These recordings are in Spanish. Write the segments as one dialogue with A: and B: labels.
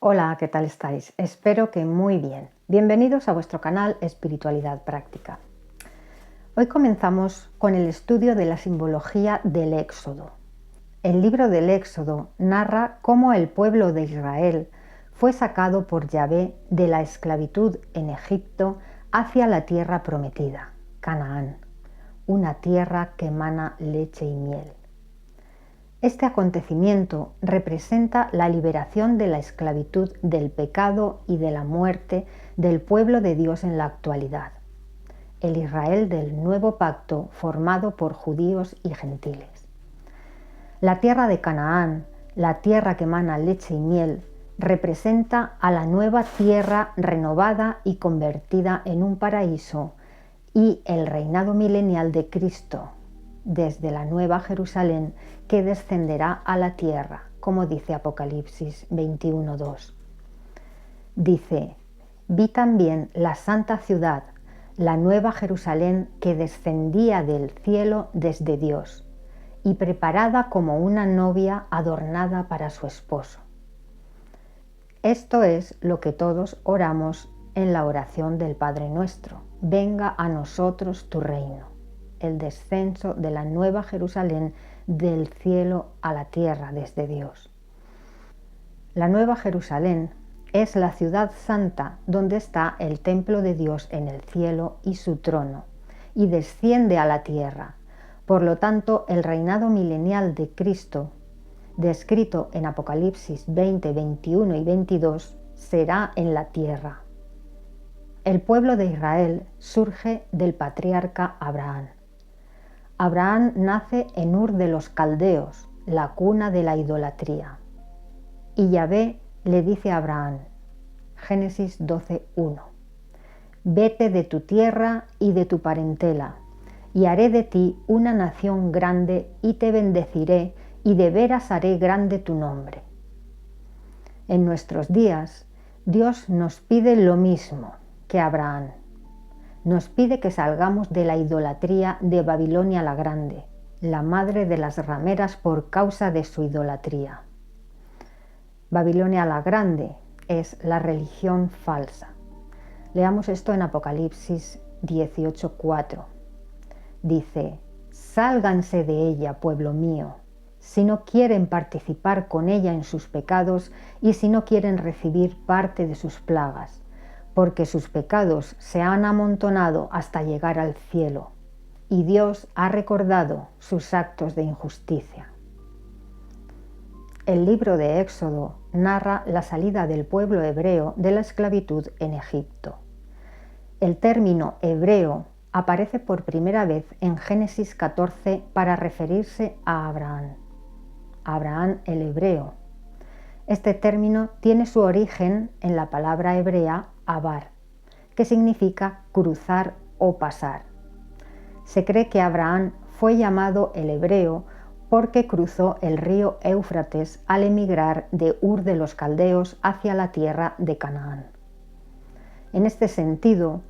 A: Hola, ¿qué tal estáis? Espero que muy bien. Bienvenidos a vuestro canal Espiritualidad Práctica. Hoy comenzamos con el estudio de la simbología del Éxodo. El libro del Éxodo narra cómo el pueblo de Israel fue sacado por Yahvé de la esclavitud en Egipto hacia la tierra prometida, Canaán, una tierra que emana leche y miel. Este acontecimiento representa la liberación de la esclavitud del pecado y de la muerte del pueblo de Dios en la actualidad, el Israel del nuevo pacto formado por judíos y gentiles. La tierra de Canaán, la tierra que emana leche y miel, representa a la nueva tierra renovada y convertida en un paraíso y el reinado milenial de Cristo, desde la nueva Jerusalén que descenderá a la tierra, como dice Apocalipsis 21:2. Dice: vi también la santa ciudad, la nueva Jerusalén que descendía del cielo desde Dios, y preparada como una novia adornada para su esposo. Esto es lo que todos oramos en la oración del Padre Nuestro: venga a nosotros tu reino. El descenso de la nueva Jerusalén del cielo a la tierra desde Dios. La nueva Jerusalén es la ciudad santa donde está el templo de Dios en el cielo y su trono, y desciende a la tierra. Por lo tanto, el reinado milenial de Cristo, descrito en Apocalipsis 20, 21 y 22, será en la tierra. El pueblo de Israel surge del patriarca Abraham. Abraham nace en Ur de los Caldeos, la cuna de la idolatría. Y Yahvé le dice a Abraham, Génesis 12:1, vete de tu tierra y de tu parentela, y haré de ti una nación grande y te bendeciré, y de veras haré grande tu nombre. En nuestros días, Dios nos pide lo mismo que Abraham. Nos pide que salgamos de la idolatría de Babilonia la Grande, la madre de las rameras por causa de su idolatría. Babilonia la Grande es la religión falsa. Leamos esto en Apocalipsis 18:4. Dice: sálganse de ella, pueblo mío, si no quieren participar con ella en sus pecados y si no quieren recibir parte de sus plagas, porque sus pecados se han amontonado hasta llegar al cielo, y Dios ha recordado sus actos de injusticia. El libro de Éxodo narra la salida del pueblo hebreo de la esclavitud en Egipto. El término hebreo aparece por primera vez en Génesis 14 para referirse a Abraham. Abraham el hebreo. Este término tiene su origen en la palabra hebrea Abar, que significa cruzar o pasar. Se cree que Abraham fue llamado el hebreo porque cruzó el río Éufrates al emigrar de Ur de los Caldeos hacia la tierra de Canaán. En este sentido,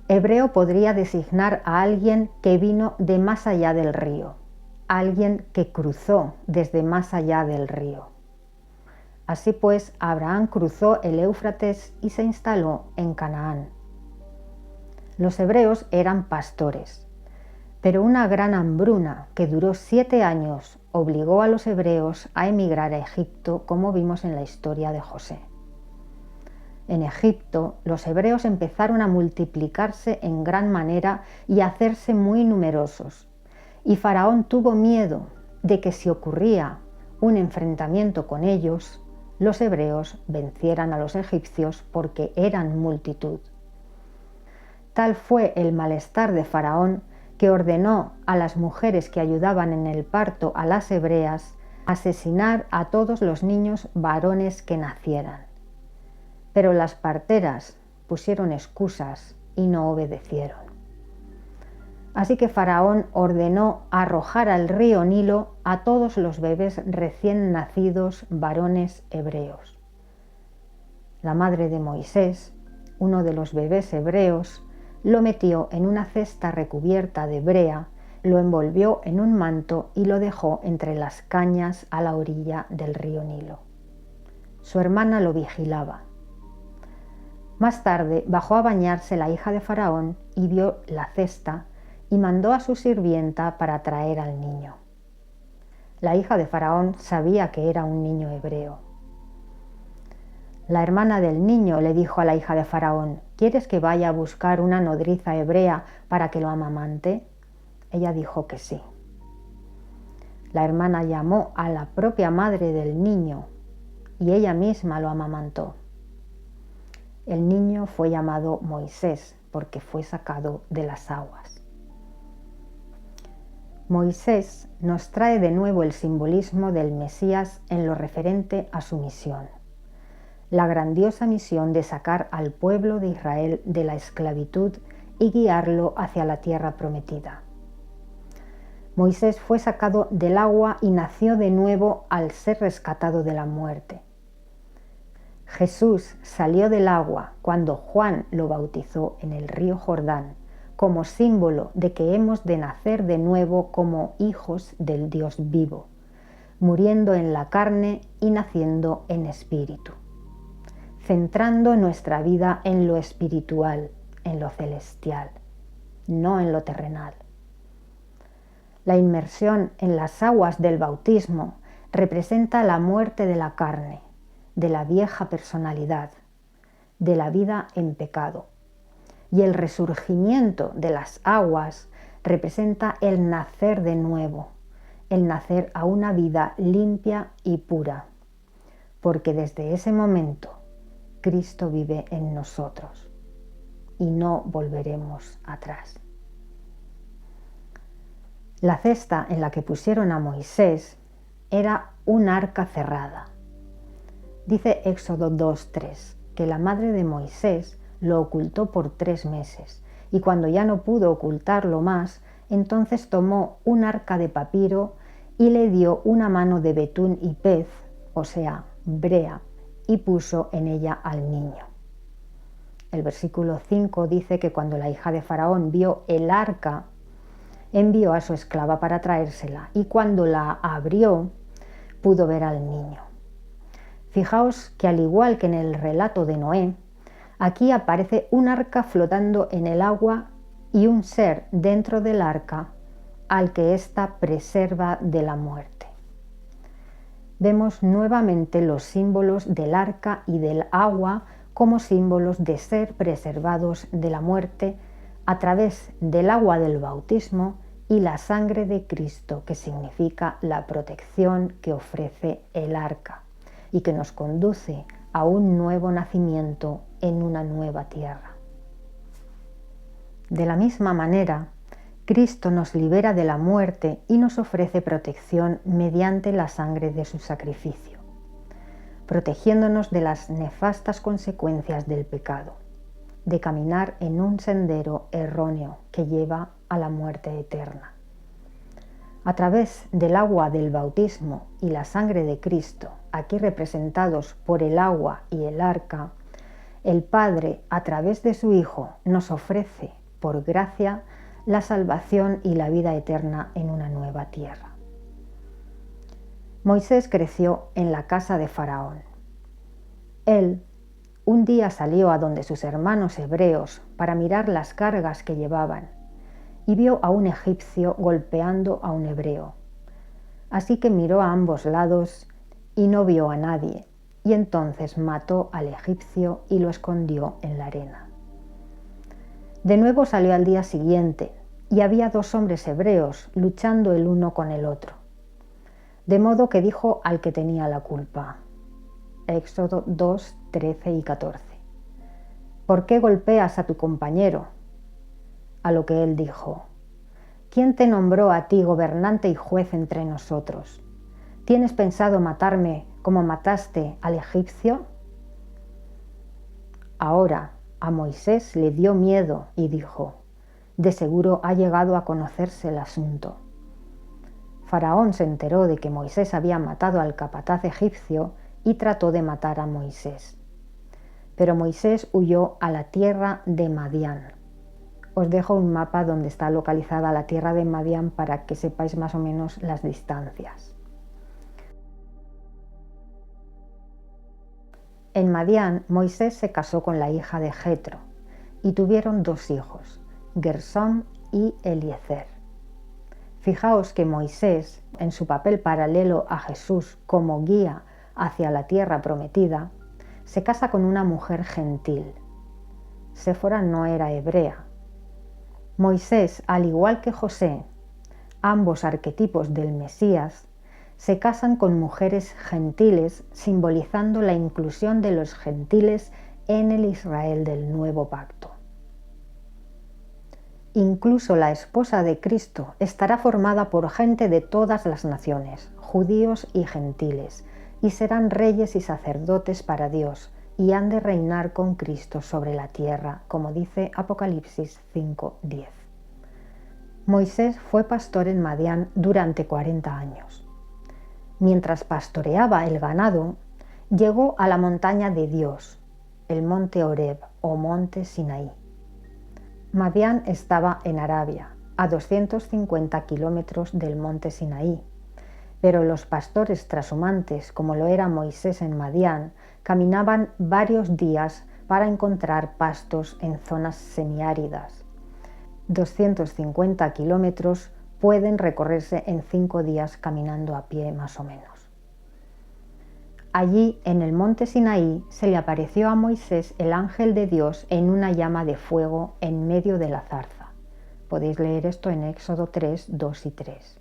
A: hebreo podría designar a alguien que vino de más allá del río, alguien que cruzó desde más allá del río. Así pues, Abraham cruzó el Éufrates y se instaló en Canaán. Los hebreos eran pastores, pero una gran hambruna que duró 7 años obligó a los hebreos a emigrar a Egipto, como vimos en la historia de José. En Egipto, los hebreos empezaron a multiplicarse en gran manera y a hacerse muy numerosos, y Faraón tuvo miedo de que si ocurría un enfrentamiento con ellos, los hebreos vencieran a los egipcios porque eran multitud. Tal fue el malestar de Faraón que ordenó a las mujeres que ayudaban en el parto a las hebreas asesinar a todos los niños varones que nacieran. Pero las parteras pusieron excusas y no obedecieron. Así que Faraón ordenó arrojar al río Nilo a todos los bebés recién nacidos varones hebreos. La madre de Moisés, uno de los bebés hebreos, lo metió en una cesta recubierta de brea, lo envolvió en un manto y lo dejó entre las cañas a la orilla del río Nilo. Su hermana lo vigilaba. Más tarde bajó a bañarse la hija de Faraón y vio la cesta y mandó a su sirvienta para traer al niño. La hija de Faraón sabía que era un niño hebreo. La hermana del niño le dijo a la hija de Faraón: ¿quieres que vaya a buscar una nodriza hebrea para que lo amamante? Ella dijo que sí. La hermana llamó a la propia madre del niño y ella misma lo amamantó. El niño fue llamado Moisés porque fue sacado de las aguas. Moisés nos trae de nuevo el simbolismo del Mesías en lo referente a su misión. La grandiosa misión de sacar al pueblo de Israel de la esclavitud y guiarlo hacia la tierra prometida. Moisés fue sacado del agua y nació de nuevo al ser rescatado de la muerte. Jesús salió del agua cuando Juan lo bautizó en el río Jordán, como símbolo de que hemos de nacer de nuevo como hijos del Dios vivo, muriendo en la carne y naciendo en espíritu, centrando nuestra vida en lo espiritual, en lo celestial, no en lo terrenal. La inmersión en las aguas del bautismo representa la muerte de la carne, de la vieja personalidad, de la vida en pecado. Y el resurgimiento de las aguas representa el nacer de nuevo, el nacer a una vida limpia y pura, porque desde ese momento Cristo vive en nosotros y no volveremos atrás. La cesta en la que pusieron a Moisés era un arca cerrada. Dice Éxodo 2:3 que la madre de Moisés lo ocultó por 3 meses y cuando ya no pudo ocultarlo más, entonces tomó un arca de papiro y le dio una mano de betún y pez, o sea, brea, y puso en ella al niño. El versículo 5 dice que cuando la hija de Faraón vio el arca, envió a su esclava para traérsela y cuando la abrió, pudo ver al niño. Fijaos que al igual que en el relato de Noé, aquí aparece un arca flotando en el agua y un ser dentro del arca al que ésta preserva de la muerte. Vemos nuevamente los símbolos del arca y del agua como símbolos de ser preservados de la muerte a través del agua del bautismo y la sangre de Cristo, que significa la protección que ofrece el arca y que nos conduce a un nuevo nacimiento en una nueva tierra. De la misma manera, Cristo nos libera de la muerte y nos ofrece protección mediante la sangre de su sacrificio, protegiéndonos de las nefastas consecuencias del pecado, de caminar en un sendero erróneo que lleva a la muerte eterna. A través del agua del bautismo y la sangre de Cristo, aquí representados por el agua y el arca, el Padre, a través de su Hijo, nos ofrece, por gracia, la salvación y la vida eterna en una nueva tierra. Moisés creció en la casa de Faraón. Él un día salió a donde sus hermanos hebreos para mirar las cargas que llevaban y vio a un egipcio golpeando a un hebreo. Así que miró a ambos lados y no vio a nadie, y entonces mató al egipcio y lo escondió en la arena. De nuevo salió al día siguiente, y había 2 hombres hebreos luchando el uno con el otro. De modo que dijo al que tenía la culpa. Éxodo 2, 13 y 14. ¿Por qué golpeas a tu compañero? A lo que él dijo: ¿quién te nombró a ti gobernante y juez entre nosotros? ¿Tienes pensado matarme como mataste al egipcio? Ahora a Moisés le dio miedo y dijo: de seguro ha llegado a conocerse el asunto. Faraón se enteró de que Moisés había matado al capataz egipcio y trató de matar a Moisés. Pero Moisés huyó a la tierra de Madián. Os dejo un mapa donde está localizada la tierra de Madián para que sepáis más o menos las distancias. En Madián, Moisés se casó con la hija de Jetro y tuvieron 2 hijos, Gersón y Eliezer. Fijaos que Moisés, en su papel paralelo a Jesús como guía hacia la tierra prometida, se casa con una mujer gentil. Séfora no era hebrea. Moisés, al igual que José, ambos arquetipos del Mesías, se casan con mujeres gentiles, simbolizando la inclusión de los gentiles en el Israel del nuevo pacto. Incluso la esposa de Cristo estará formada por gente de todas las naciones, judíos y gentiles, y serán reyes y sacerdotes para Dios, y han de reinar con Cristo sobre la tierra, como dice Apocalipsis 5:10. Moisés fue pastor en Madián durante 40 años. Mientras pastoreaba el ganado, llegó a la montaña de Dios, el monte Horeb o monte Sinaí. Madián estaba en Arabia, a 250 kilómetros del monte Sinaí, pero los pastores trashumantes, como lo era Moisés en Madián, caminaban varios días para encontrar pastos en zonas semiáridas. 250 kilómetros pueden recorrerse en 5 días caminando a pie más o menos. Allí, en el monte Sinaí, se le apareció a Moisés el ángel de Dios en una llama de fuego en medio de la zarza. Podéis leer esto en Éxodo 3, 2 y 3.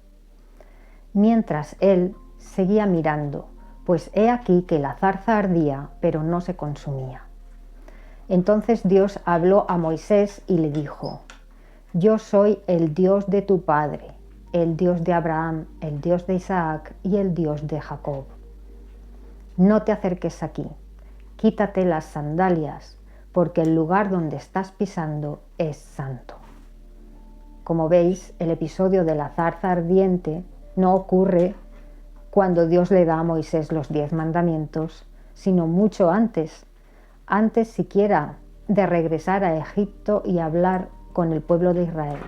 A: Mientras él seguía mirando, pues he aquí que la zarza ardía, pero no se consumía. Entonces Dios habló a Moisés y le dijo: Yo soy el Dios de tu padre, el Dios de Abraham, el Dios de Isaac y el Dios de Jacob. No te acerques aquí, quítate las sandalias, porque el lugar donde estás pisando es santo. Como veis, el episodio de la zarza ardiente no ocurre cuando Dios le da a Moisés los 10 mandamientos, sino mucho antes siquiera de regresar a Egipto y hablar con el pueblo de Israel.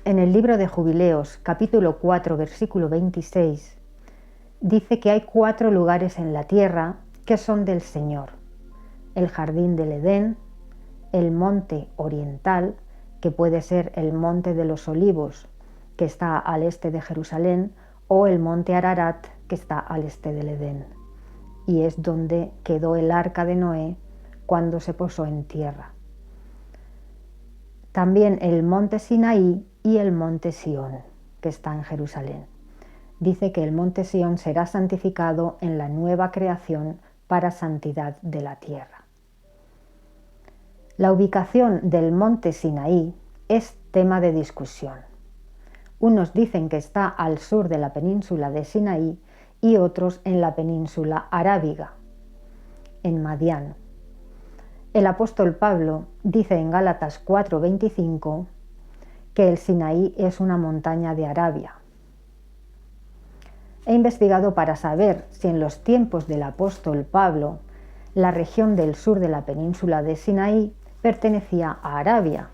A: En el libro de Jubileos, capítulo 4, versículo 26, dice que hay 4 lugares en la tierra que son del Señor: el jardín del Edén, el monte oriental, que puede ser el monte de los Olivos, que está al este de Jerusalén, o el monte Ararat, que está al este del Edén, y es donde quedó el arca de Noé cuando se posó en tierra. También el monte Sinaí y el monte Sión, que está en Jerusalén. Dice que el monte Sión será santificado en la nueva creación para santidad de la tierra. La ubicación del monte Sinaí es tema de discusión. Unos dicen que está al sur de la península de Sinaí y otros en la península arábiga, en Madián. El apóstol Pablo dice en Gálatas 4:25 que el Sinaí es una montaña de Arabia. He investigado para saber si en los tiempos del apóstol Pablo la región del sur de la península de Sinaí pertenecía a Arabia.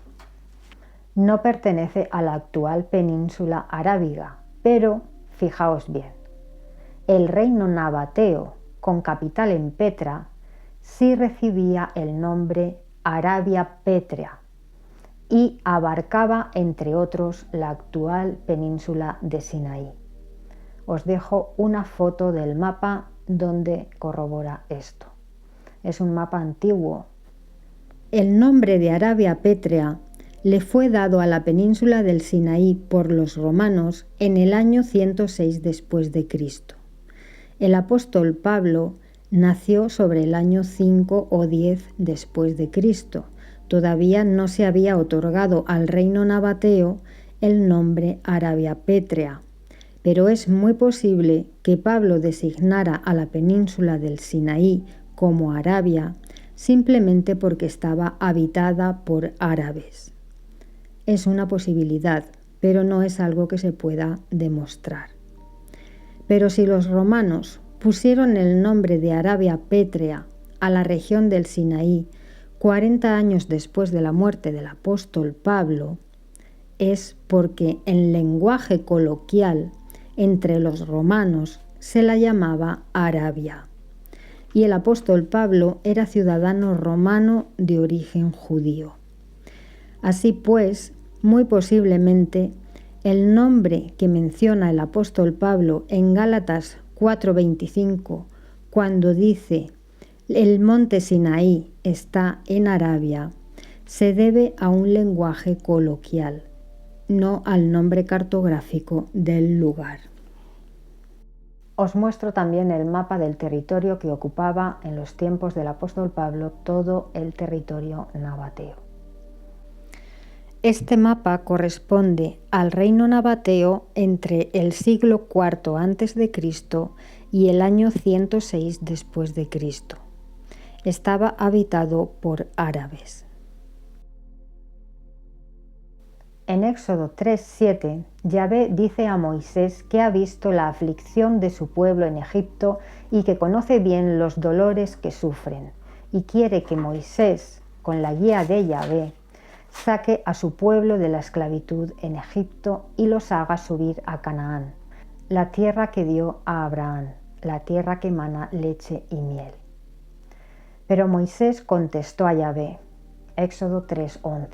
A: No pertenece a la actual península arábiga, pero fijaos bien, el reino nabateo, con capital en Petra, sí recibía el nombre Arabia Pétrea y abarcaba, entre otros, la actual península de Sinaí. Os dejo una foto del mapa donde corrobora esto. Es un mapa antiguo. El nombre de Arabia Pétrea le fue dado a la península del Sinaí por los romanos en el año 106 después de Cristo. El apóstol Pablo nació sobre el año 5 o 10 después de Cristo. Todavía no se había otorgado al reino nabateo el nombre Arabia Pétrea, pero es muy posible que Pablo designara a la península del Sinaí como Arabia simplemente porque estaba habitada por árabes. Es una posibilidad, pero no es algo que se pueda demostrar. Pero si los romanos pusieron el nombre de Arabia Pétrea a la región del Sinaí 40 años después de la muerte del apóstol Pablo, es porque en lenguaje coloquial entre los romanos se la llamaba Arabia. y el apóstol Pablo era ciudadano romano de origen judío. Así pues, muy posiblemente, el nombre que menciona el apóstol Pablo en Gálatas 4:25, cuando dice el monte Sinaí está en Arabia, se debe a un lenguaje coloquial, no al nombre cartográfico del lugar. Os muestro también el mapa del territorio que ocupaba en los tiempos del apóstol Pablo todo el territorio nabateo. Este mapa corresponde al reino nabateo entre el siglo IV a.C. y el año 106 después de Cristo. Estaba habitado por árabes. En Éxodo 3:7, Yahvé dice a Moisés que ha visto la aflicción de su pueblo en Egipto y que conoce bien los dolores que sufren, y quiere que Moisés, con la guía de Yahvé, saque a su pueblo de la esclavitud en Egipto y los haga subir a Canaán, la tierra que dio a Abraham, la tierra que emana leche y miel. Pero Moisés contestó a Yahvé, Éxodo 3:11.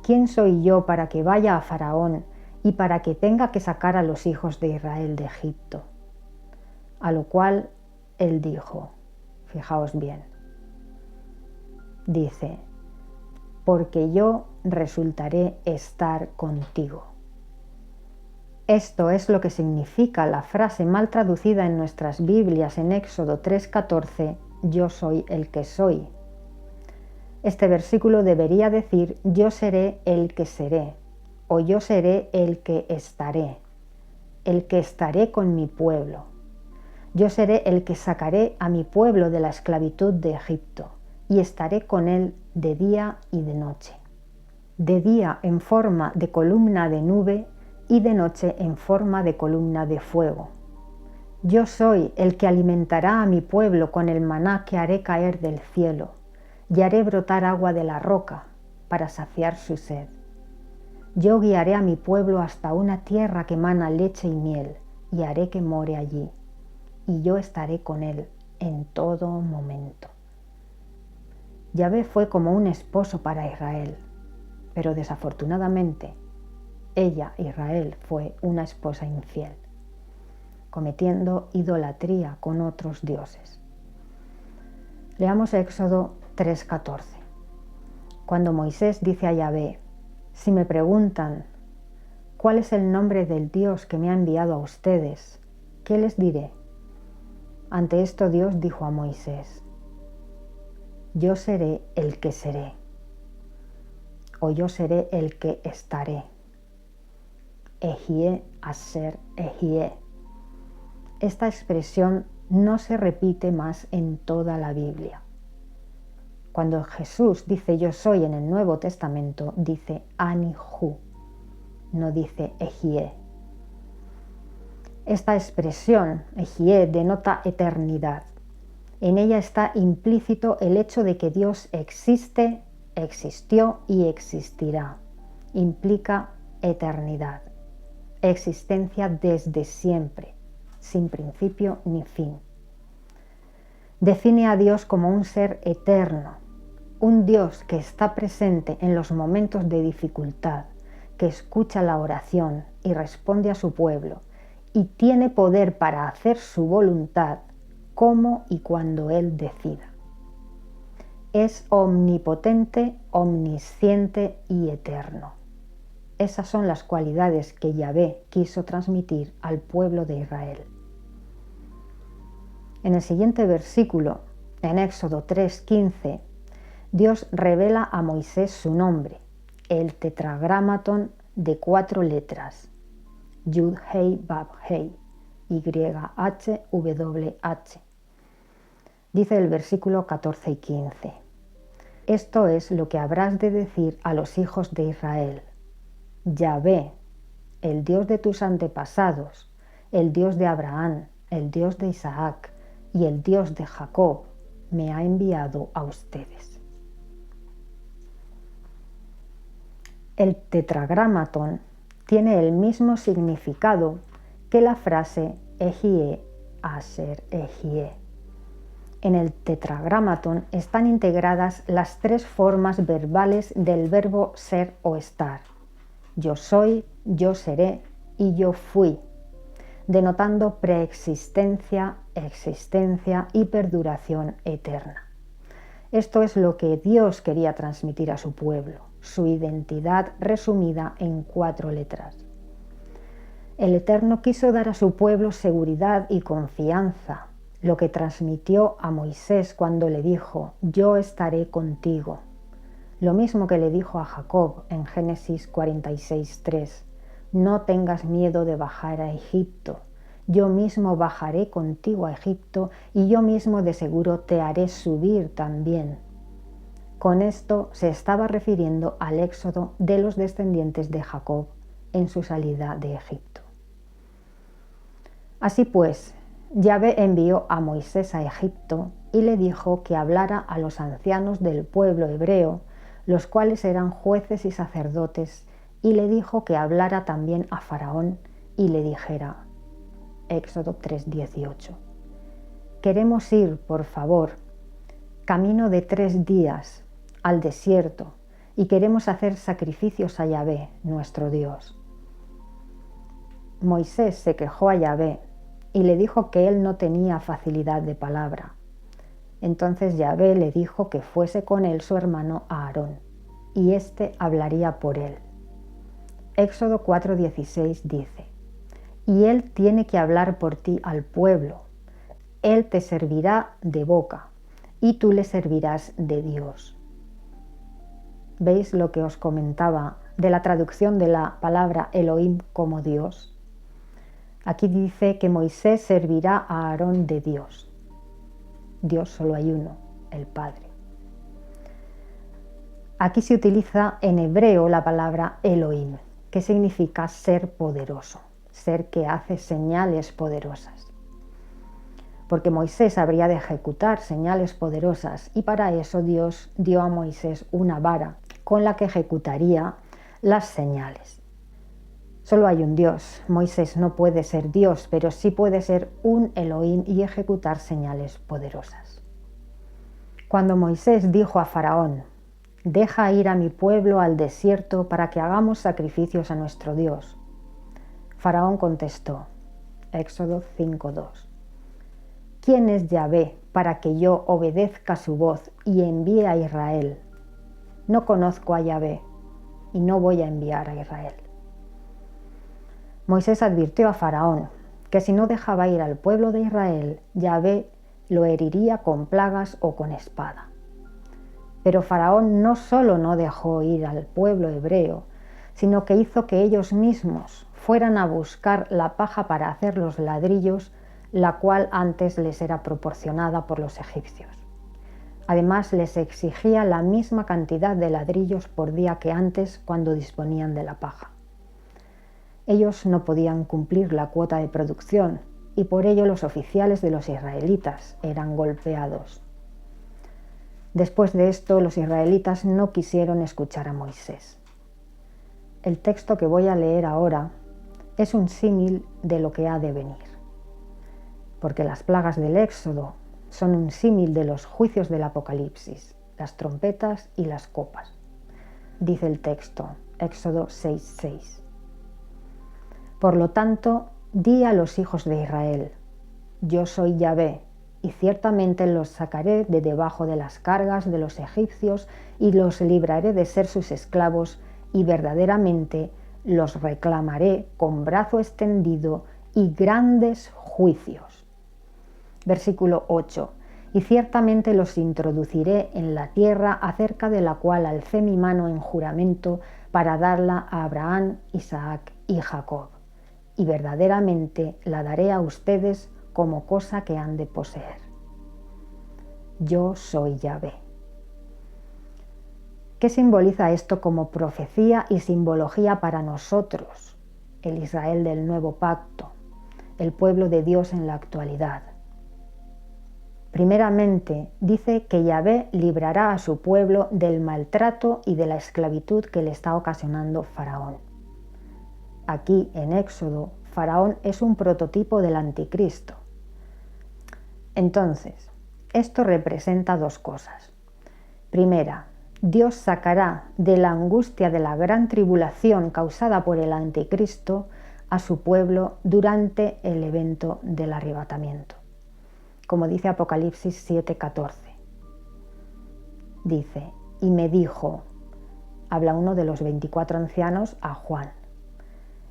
A: ¿Quién soy yo para que vaya a Faraón y para que tenga que sacar a los hijos de Israel de Egipto? A lo cual él dijo, fijaos bien, dice, porque yo resultaré estar contigo. Esto es lo que significa la frase mal traducida en nuestras Biblias en Éxodo 3:14, yo soy el que soy. Este versículo debería decir yo seré el que seré, o yo seré el que estaré con mi pueblo. Yo seré el que sacaré a mi pueblo de la esclavitud de Egipto, y estaré con él de día y de noche. De día en forma de columna de nube y de noche en forma de columna de fuego. Yo soy el que alimentará a mi pueblo con el maná que haré caer del cielo, y haré brotar agua de la roca para saciar su sed. Yo guiaré a mi pueblo hasta una tierra que emana leche y miel, y haré que more allí, y yo estaré con él en todo momento. Yahvé fue como un esposo para Israel, pero desafortunadamente ella, Israel, fue una esposa infiel, cometiendo idolatría con otros dioses. Leamos Éxodo 3:14. Cuando Moisés dice a Yahvé, si me preguntan, ¿cuál es el nombre del Dios que me ha enviado a ustedes? ¿Qué les diré? Ante esto Dios dijo a Moisés, yo seré el que seré, o yo seré el que estaré. Ejie Aser Ejie. Esta expresión no se repite más en toda la Biblia. Cuando Jesús dice yo soy en el Nuevo Testamento, dice Ani Hu, no dice Ejie. Esta expresión, Ejie, denota eternidad. En ella está implícito el hecho de que Dios existe, existió y existirá. Implica eternidad, existencia desde siempre, sin principio ni fin. Define a Dios como un ser eterno, un Dios que está presente en los momentos de dificultad, que escucha la oración y responde a su pueblo, y tiene poder para hacer su voluntad como y cuando Él decida. Es omnipotente, omnisciente y eterno. Esas son las cualidades que Yahvé quiso transmitir al pueblo de Israel. En el siguiente versículo, en Éxodo 3:15, Dios revela a Moisés su nombre, el tetragramatón de 4 letras, Yud Hei Vav Hei, YHWH. Dice el versículo 14 y 15. Esto es lo que habrás de decir a los hijos de Israel. Yahvé, el Dios de tus antepasados, el Dios de Abraham, el Dios de Isaac y el Dios de Jacob, me ha enviado a ustedes. El tetragramatón tiene el mismo significado que la frase Ejie Aser Ejie. En el tetragramatón están integradas las tres formas verbales del verbo ser o estar: yo soy, yo seré y yo fui, denotando preexistencia, existencia y perduración eterna. Esto es lo que Dios quería transmitir a su pueblo, su identidad resumida en 4 letras. El Eterno quiso dar a su pueblo seguridad y confianza, lo que transmitió a Moisés cuando le dijo: yo estaré contigo. Lo mismo que le dijo a Jacob en Génesis 46:3: no tengas miedo de bajar a Egipto, yo mismo bajaré contigo a Egipto y yo mismo de seguro te haré subir también. Con esto se estaba refiriendo al éxodo de los descendientes de Jacob en su salida de Egipto. Así pues, Yahvé envió a Moisés a Egipto y le dijo que hablara a los ancianos del pueblo hebreo, los cuales eran jueces y sacerdotes, y le dijo que hablara también a Faraón y le dijera, Éxodo 3:18, queremos ir, por favor, camino de 3 días al desierto y queremos hacer sacrificios a Yahvé, nuestro Dios. Moisés se quejó a Yahvé y le dijo que él no tenía facilidad de palabra. Entonces Yahvé le dijo que fuese con él su hermano Aarón, y éste hablaría por él. Éxodo 4:16 dice: y él tiene que hablar por ti al pueblo, él te servirá de boca, y tú le servirás de Dios. ¿Veis lo que os comentaba de la traducción de la palabra Elohim como Dios? Aquí dice que Moisés servirá a Aarón de Dios. Dios solo hay uno, el Padre. Aquí se utiliza en hebreo la palabra Elohim, que significa ser poderoso, ser que hace señales poderosas. Porque Moisés habría de ejecutar señales poderosas y para eso Dios dio a Moisés una vara con la que ejecutaría las señales. Solo hay un Dios. Moisés no puede ser Dios, pero sí puede ser un Elohim y ejecutar señales poderosas. Cuando Moisés dijo a Faraón: deja ir a mi pueblo al desierto para que hagamos sacrificios a nuestro Dios, Faraón contestó, Éxodo 5:2, ¿quién es Yahvé para que yo obedezca su voz y envíe a Israel? No conozco a Yahvé y no voy a enviar a Israel. Moisés advirtió a Faraón que si no dejaba ir al pueblo de Israel, Yahvé lo heriría con plagas o con espada. Pero Faraón no solo no dejó ir al pueblo hebreo, sino que hizo que ellos mismos fueran a buscar la paja para hacer los ladrillos, la cual antes les era proporcionada por los egipcios. Además, les exigía la misma cantidad de ladrillos por día que antes cuando disponían de la paja. Ellos no podían cumplir la cuota de producción y por ello los oficiales de los israelitas eran golpeados. Después de esto, los israelitas no quisieron escuchar a Moisés. El texto que voy a leer ahora es un símil de lo que ha de venir, porque las plagas del Éxodo son un símil de los juicios del Apocalipsis, las trompetas y las copas. Dice el texto, Éxodo 6:6. Por lo tanto, di a los hijos de Israel, yo soy Yahvé, y ciertamente los sacaré de debajo de las cargas de los egipcios y los libraré de ser sus esclavos, y verdaderamente los reclamaré con brazo extendido y grandes juicios. Versículo 8. Y ciertamente los introduciré en la tierra acerca de la cual alcé mi mano en juramento para darla a Abraham, Isaac y Jacob. Y verdaderamente la daré a ustedes como cosa que han de poseer. Yo soy Yahvé. ¿Qué simboliza esto como profecía y simbología para nosotros, el Israel del nuevo pacto, el pueblo de Dios en la actualidad? Primeramente, dice que Yahvé librará a su pueblo del maltrato y de la esclavitud que le está ocasionando Faraón. Aquí, en Éxodo, Faraón es un prototipo del anticristo. Entonces, Esto representa dos cosas. Primera, Dios sacará de la angustia de la gran tribulación causada por el anticristo a su pueblo durante el evento del arrebatamiento. Como dice Apocalipsis 7:14. Dice, y me dijo, habla uno de los 24 ancianos a Juan,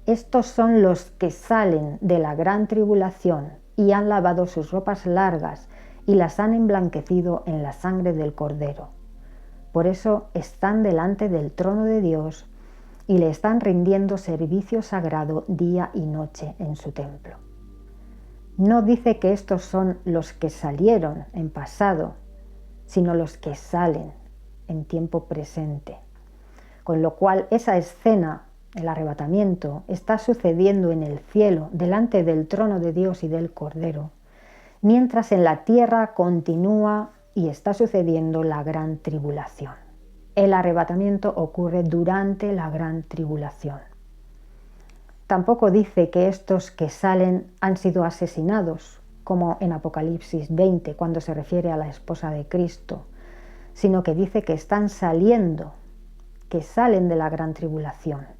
A: estos son los que salen de la gran tribulación y han lavado sus ropas largas y las han emblanquecido en la sangre del Cordero. Por eso están delante del trono de Dios y le están rindiendo servicio sagrado día y noche en su templo. No dice que estos son los que salieron en pasado, sino los que salen en tiempo presente. Con lo cual esa escena, el arrebatamiento, está sucediendo en el cielo, delante del trono de Dios y del Cordero, mientras en la tierra continúa y está sucediendo la gran tribulación. El arrebatamiento ocurre durante la gran tribulación. Tampoco dice que estos que salen han sido asesinados, como en Apocalipsis 20, cuando se refiere a la esposa de Cristo, sino que dice que están saliendo, que salen de la gran tribulación.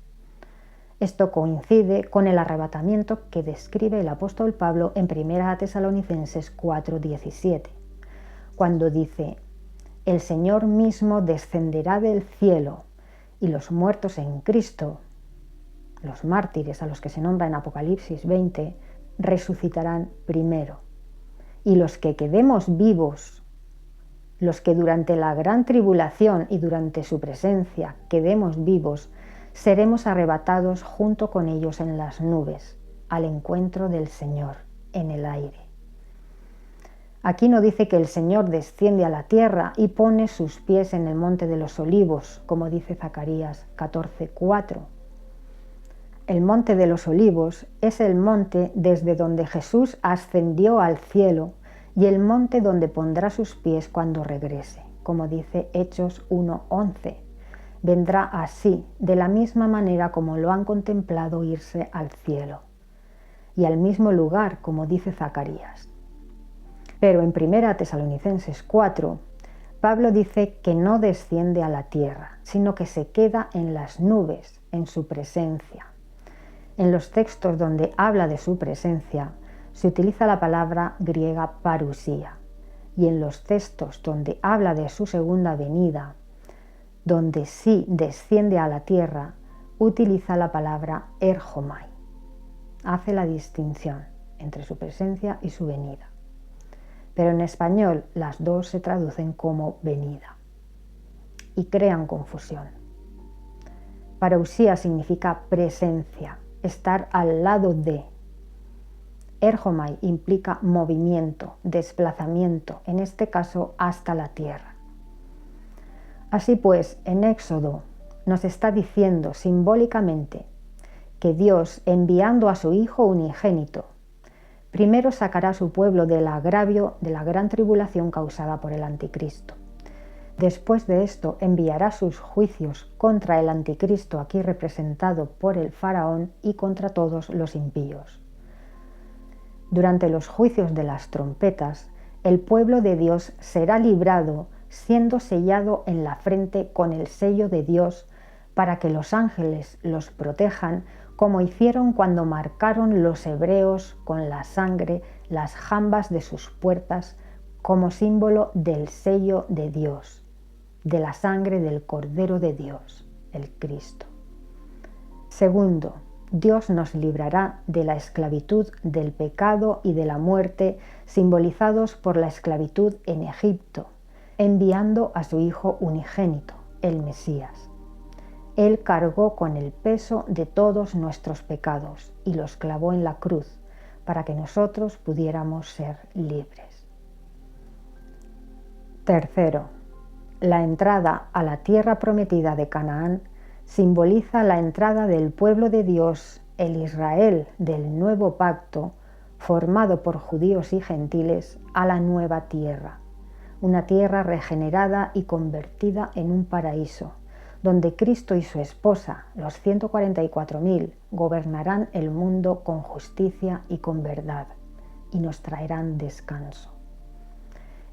A: Esto coincide con el arrebatamiento que describe el apóstol Pablo en 1 Tesalonicenses 4:17, cuando dice, el Señor mismo descenderá del cielo y los muertos en Cristo, los mártires a los que se nombra en Apocalipsis 20, resucitarán primero. Y los que quedemos vivos, los que durante la gran tribulación y durante su presencia quedemos vivos, seremos arrebatados junto con ellos en las nubes, al encuentro del Señor, en el aire. Aquí no dice que el Señor desciende a la tierra y pone sus pies en el monte de los olivos, como dice Zacarías 14:4. El monte de los olivos es el monte desde donde Jesús ascendió al cielo y el monte donde pondrá sus pies cuando regrese, como dice Hechos 1:11. Vendrá así, de la misma manera como lo han contemplado irse al cielo, y al mismo lugar, como dice Zacarías. Pero en 1 Tesalonicenses 4, Pablo dice que no desciende a la tierra, sino que se queda en las nubes, en su presencia. En los textos donde habla de su presencia, se utiliza la palabra griega parusía, y en los textos donde habla de su segunda venida, donde sí desciende a la tierra, utiliza la palabra erjomai. Hace la distinción entre su presencia y su venida. Pero en español las dos se traducen como venida y crean confusión. Parousia significa presencia, estar al lado de. Erjomai implica movimiento, desplazamiento, en este caso hasta la tierra. Así pues, en Éxodo nos está diciendo simbólicamente que Dios, enviando a su Hijo unigénito, primero sacará a su pueblo del agravio de la gran tribulación causada por el anticristo. Después de esto enviará sus juicios contra el anticristo, aquí representado por el faraón, y contra todos los impíos. Durante los juicios de las trompetas, el pueblo de Dios será librado siendo sellado en la frente con el sello de Dios para que los ángeles los protejan, como hicieron cuando marcaron los hebreos con la sangre las jambas de sus puertas como símbolo del sello de Dios, de la sangre del Cordero de Dios, el Cristo. Segundo, Dios nos librará de la esclavitud del pecado y de la muerte, simbolizados por la esclavitud en Egipto, enviando a su Hijo unigénito, el Mesías. Él cargó con el peso de todos nuestros pecados y los clavó en la cruz para que nosotros pudiéramos ser libres. Tercero, la entrada a la tierra prometida de Canaán simboliza la entrada del pueblo de Dios, el Israel del nuevo pacto, formado por judíos y gentiles, a la nueva tierra, una tierra regenerada y convertida en un paraíso, donde Cristo y su esposa, los 144.000, gobernarán el mundo con justicia y con verdad, y nos traerán descanso.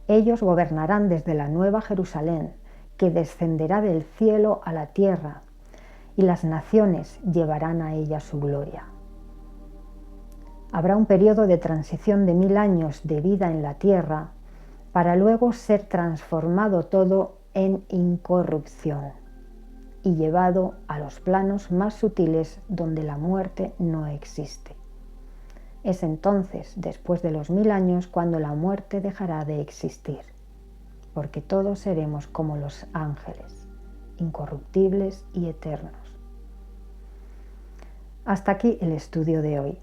A: Ellos gobernarán desde la nueva Jerusalén, que descenderá del cielo a la tierra, y las naciones llevarán a ella su gloria. Habrá un periodo de transición de 1000 años de vida en la tierra, para luego ser transformado todo en incorrupción y llevado a los planos más sutiles donde la muerte no existe. Es entonces, después de los 1000 años, cuando la muerte dejará de existir, porque todos seremos como los ángeles, incorruptibles y eternos. Hasta aquí el estudio de hoy.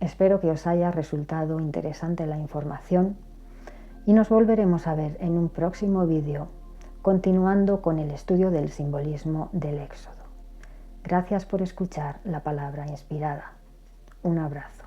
A: Espero que os haya resultado interesante la información y nos volveremos a ver en un próximo vídeo, continuando con el estudio del simbolismo del Éxodo. Gracias por escuchar la palabra inspirada. Un abrazo.